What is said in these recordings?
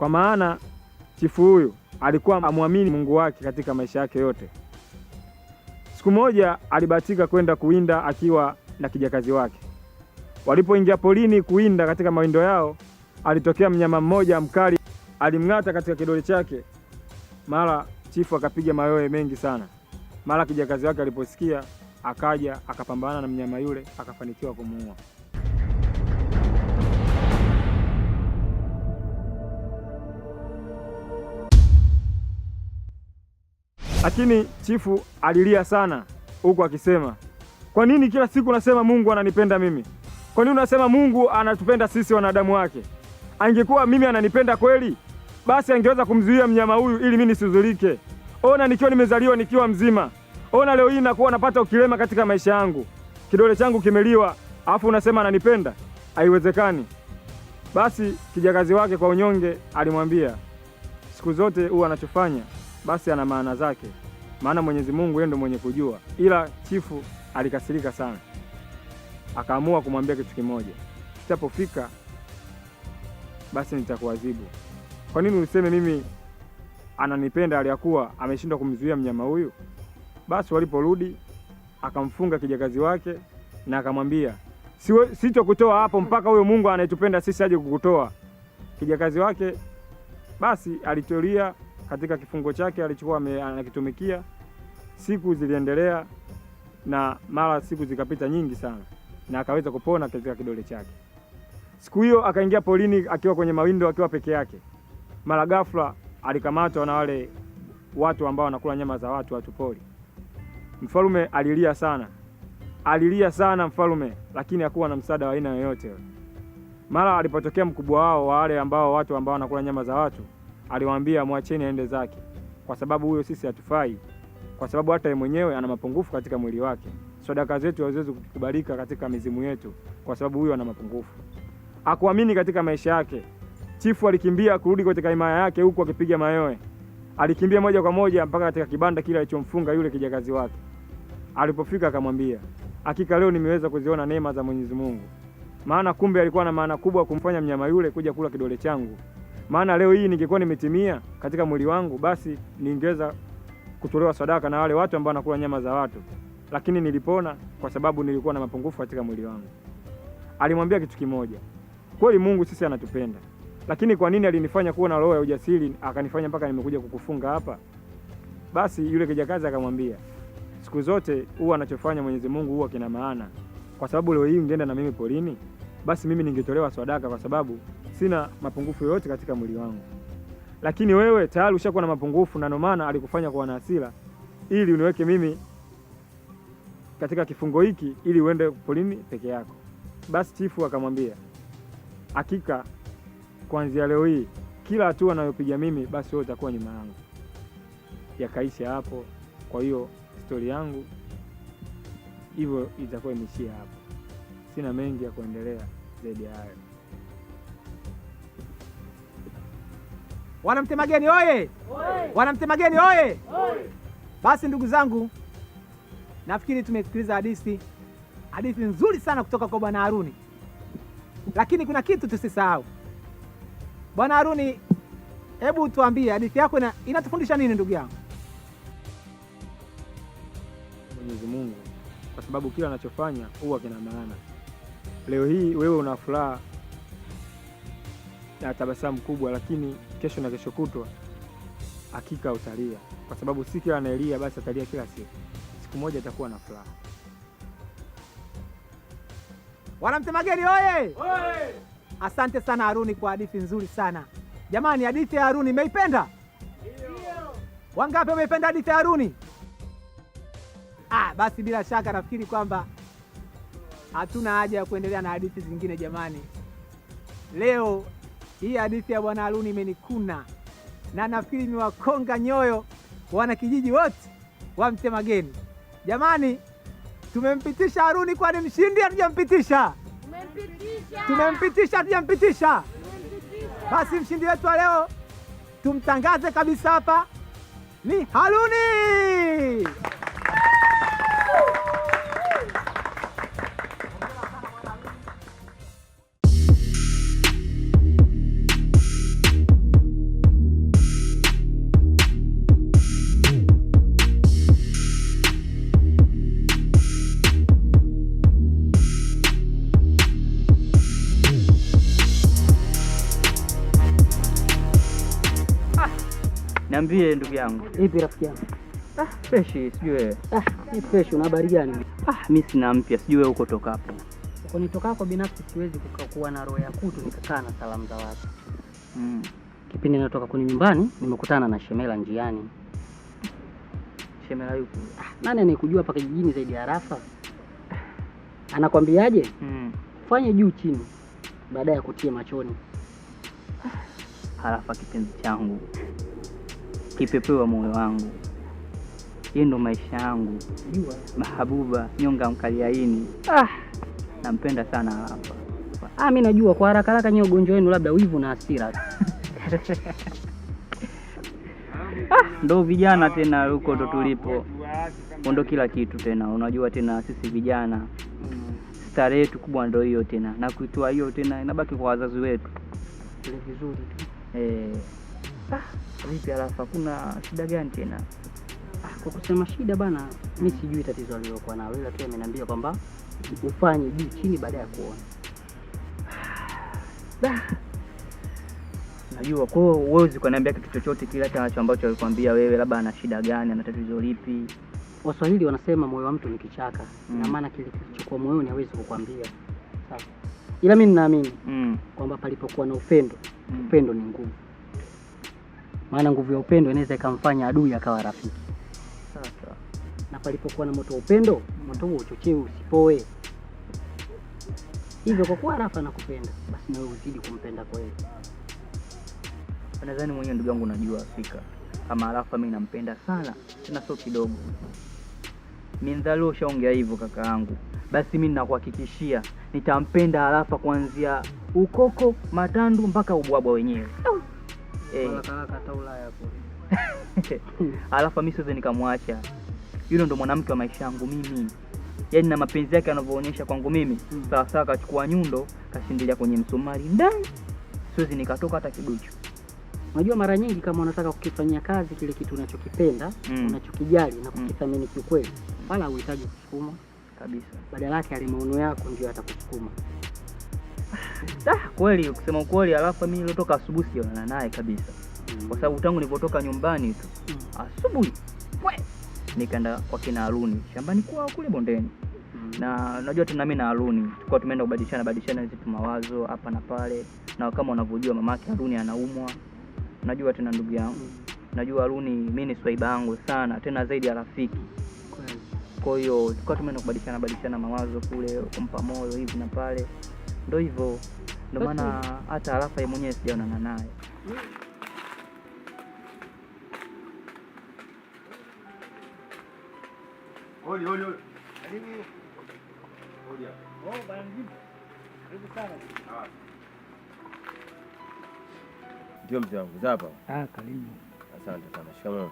kwa maana chifu huyu alikuwa amwamini Mungu wake katika maisha yake yote. Siku moja alibahatika kwenda kuwinda akiwa na kijakazi wake. Walipoingia polini kuwinda, katika mawindo yao alitokea mnyama mmoja mkali, alimng'ata katika kidole chake. Mara chifu akapiga mayowe mengi sana. Mara kijakazi wake aliposikia, akaja akapambana na mnyama yule, akafanikiwa kumuua. Lakini chifu alilia sana, huku akisema, kwa nini kila siku unasema Mungu ananipenda mimi? Kwa nini unasema Mungu anatupenda sisi wanadamu wake? Angekuwa mimi ananipenda kweli, basi angeweza kumzuia mnyama huyu ili mimi nisizulike. Ona nikiwa nimezaliwa nikiwa mzima. Ona leo hii nakuwa napata ukilema katika maisha yangu. Kidole changu kimeliwa, alafu unasema ananipenda? Haiwezekani. Basi kijakazi wake kwa unyonge alimwambia, siku zote huwa anachofanya basi ana maana zake, maana Mwenyezi Mungu yeye ndo mwenye kujua. Ila chifu alikasirika sana, akaamua kumwambia kitu kimoja, kitapofika basi nitakuadhibu. Kwa nini useme mimi ananipenda aliyakuwa ameshindwa kumzuia mnyama huyu? Basi waliporudi akamfunga kijakazi wake na akamwambia, sitokutoa hapo mpaka huyo Mungu anayetupenda sisi aje kukutoa. Kijakazi wake basi alitulia katika kifungo chake alichokuwa anakitumikia. Siku ziliendelea na mara siku zikapita nyingi sana, na akaweza kupona katika kidole chake. Siku hiyo akaingia polini akiwa kwenye mawindo akiwa peke yake. Mara ghafla alikamatwa na wale watu ambao wanakula nyama za watu pori. Mfalme alilia sana mfalme, lakini hakuwa na msaada wa aina yoyote. Mara alipotokea mkubwa wao wa wale watu ambao wanakula nyama za watu, aliwaambia mwacheni aende zake, kwa sababu huyo sisi hatufai, kwa sababu hata yeye mwenyewe ana mapungufu katika mwili wake. Sadaka zetu haziwezi kukubalika katika mizimu yetu, kwa sababu huyo ana mapungufu. Hakuamini katika maisha yake. Chifu alikimbia kurudi katika himaya yake huku akipiga mayowe. Alikimbia moja kwa moja mpaka katika kibanda kile alichomfunga yule kijakazi wake. Alipofika akamwambia, hakika leo nimeweza kuziona neema za Mwenyezi Mungu. Maana kumbe alikuwa na maana kubwa kumfanya mnyama yule kuja kula kidole changu. Maana leo hii ningekuwa nimetimia katika mwili wangu, basi ningeweza kutolewa sadaka na wale watu ambao wanakula nyama za watu. Lakini nilipona kwa sababu nilikuwa na mapungufu katika mwili wangu. Alimwambia kitu kimoja, kweli Mungu sisi anatupenda, lakini kwa nini alinifanya kuwa na roho ya ujasiri akanifanya mpaka nimekuja kukufunga hapa? Basi yule kijakazi akamwambia, siku zote huwa anachofanya Mwenyezi Mungu huwa kina maana. Kwa sababu leo hii ungeenda na mimi polini, basi mimi ningetolewa sadaka kwa sababu sina mapungufu yoyote katika mwili wangu. Lakini wewe tayari ushakuwa na mapungufu, na ndio maana alikufanya kuwa na hasira ili uniweke mimi katika kifungo hiki ili uende polini peke yako. Basi chifu akamwambia, hakika kuanzia leo hii kila hatua anayopiga mimi basi wewe utakuwa nyuma yangu. Yakaisha hapo. Kwa hiyo stori yangu hivyo itakuwa imeishia hapo. Sina mengi ya kuendelea zaidi ya hayo. Wanamtemageni oye! Wanamtemageni oye! Basi ndugu zangu, nafikiri tumesikiliza hadithi nzuri sana kutoka kwa Bwana Haruni. Lakini kuna kitu tusisahau. Bwana Haruni, hebu tuambie hadithi yako inatufundisha nini ndugu yangu? Mwenyezi Mungu, kwa sababu kila anachofanya huwa kina maana. Leo hii wewe una furaha na tabasamu kubwa, lakini kesho na kesho kutwa hakika utalia, kwa sababu si kila anaelia basi atalia kila siku. Siku moja atakuwa na furaha. Wanamtemageni oye! Asante sana Haruni kwa hadithi nzuri sana. Jamani, hadithi ya Haruni mmeipenda? Ndio. Wangapi wameipenda hadithi ya Haruni? Basi bila shaka nafikiri kwamba hatuna haja ya kuendelea na hadithi zingine jamani. Leo hii hadithi ya Bwana Haruni imenikuna na nafikiri imewakonga nyoyo wana kijiji wote wa Mtemageni. Jamani, tumempitisha Haruni kwa ni mshindi, hatujampitisha? Tumempitisha, hatujampitisha? Basi mshindi wetu wa leo tumtangaze kabisa hapa ni Haruni. Niambie ndugu yangu. Ipi rafiki yangu? Fresh, sijui wewe. Ni fresh, una habari gani? Mimi sina mpya, sijui wewe uko toka hapo. Uko nitokako binafsi siwezi kuwa na roho ya kutu nikakaa na salamu za watu. Kipindi natoka kuni nyumbani nimekutana na Shemela njiani. Shemela yupo? Nani anayekujua hapa kijijini zaidi ya Arafa? Anakwambiaje? Fanye juu chini baada ya kutia machoni. Arafa kipenzi changu, kipepeo wa moyo wangu, yeye ndo maisha yangu, Jua mahabuba, nyonga mkaliaini. Nampenda sana Arafa. Mimi najua kwa haraka haraka nyewe ugonjwa wenu labda wivu na hasira. Ndo vijana tena, huko ndo tulipo, ndo kila kitu tena. Unajua tena sisi vijana starehe yetu kubwa ndo hiyo tena, na kuitoa hiyo tena inabaki kwa wazazi wetu. Ile vizuri tu. Vipi Arafa, kuna shida gani tena? Kwa kusema shida bana, mimi sijui tatizo alilokuwa nalo, ila tu ameniambia kwamba ufanye juu chini baada ya kuona. Najua kwa hiyo huwezi kuniambia kitu chochote kile hata ambacho alikwambia wewe, labda ana shida gani, ana tatizo lipi? Waswahili wanasema moyo wa mtu ni kichaka. Na maana kile kilichokuwa moyoni hawezi kukwambia. Sawa. Ila mimi ninaamini kwamba palipokuwa na upendo, upendo ni nguvu. Maana nguvu ya upendo inaweza ikamfanya adui akawa rafiki. Sawa. Na palipokuwa na moto wa upendo, moto huo uchochewe usipoe. Hivyo kwa kuwa Arafa anakupenda, basi na wewe uzidi kumpenda kweli. Nadhani mwenyewe ndugu yangu unajua Afrika, kama Arafa mimi nampenda sana, tena sio kidogo. Mindhalo ushaongea hivyo kaka yangu. Basi mimi ninakuhakikishia nitampenda Arafa kuanzia ukoko, matandu mpaka ubwabwa wenyewe. Hata Ulaya kule. Arafa mimi siwezi nikamwacha. Yule ndo mwanamke wa maisha yangu mimi. Yaani na mapenzi yake anavyoonyesha kwangu mimi, sawa kachukua nyundo, kashindilia kwenye msumari ndani. Siwezi nikatoka hata kiduchu. Unajua mara nyingi kama unataka kukifanyia kazi kile kitu unachokipenda, unachokijali na kukithamini kiukweli, wala huhitaji kusukuma kabisa. Badala yake yale maono yako ndio atakusukuma. Kweli kusema kweli, Arafa mimi nilotoka asubuhi siona naye kabisa. Kwa sababu tangu nilipotoka nyumbani tu asubuhi nikaenda kwa kina Haruni shambani kwao kule bondeni. Na unajua tena mimi na Haruni tulikuwa tumeenda kubadilishana hizo mawazo hapa na pale, na kama unavyojua mamake Haruni anaumwa. Unajua tena ndugu yangu, najua Haruni mimi ni swaiba yangu sana, tena zaidi ya rafiki. Kwa hiyo tulikuwa tumeenda kubadilishana mawazo kule, kumpa moyo hivi na pale. Ndio hivyo. Ndio maana hata Arafa yeye mwenyewe sijaonana naye. Hodi. Karibu. Hodi. Bwana mjumbe. Karibu sana. Ndio mzee wangu, hapa. Karibu. Asante sana. Shikamoo.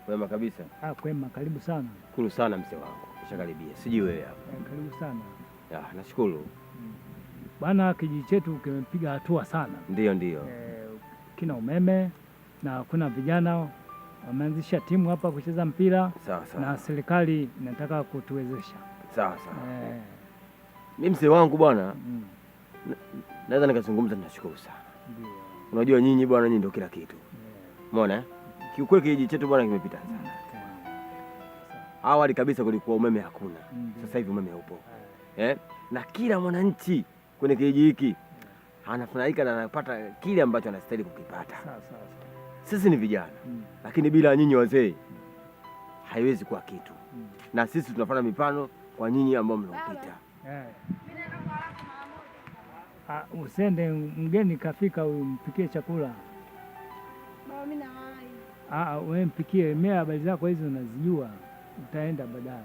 Kwema kabisa. Kwema, karibu sana. Shukuru sana mzee wangu. Nishakaribia. Sijui wewe hapa. Karibu sana. Nashukuru. Bwana, kijiji chetu kimepiga hatua sana. Ndio. Kina umeme na kuna vijana wameanzisha timu hapa kucheza mpira. Sawa. Na serikali inataka kutuwezesha. Sawa. Mimi mzee wangu bwana, naweza nikazungumza, ninashukuru sana. Ndio. Unajua nyinyi bwana, nyinyi ndio kila kitu. Umeona? Kiukweli kijiji chetu bwana kimepita sana. Awali kabisa kulikuwa umeme hakuna. Sasa hivi umeme upo. Na kila mwananchi kwenye kijiji hiki anafurahika na anapata kile ambacho anastahili kukipata. Sawa. Sisi ni vijana, lakini bila nyinyi wazee haiwezi kuwa kitu. Na sisi tunafanya mifano kwa nyinyi ambao mnaopita. Usende mgeni kafika umpikie chakula. Mimi na wai. Wewe mpikie, mimi habari zako hizo unazijua. Utaenda baadaye.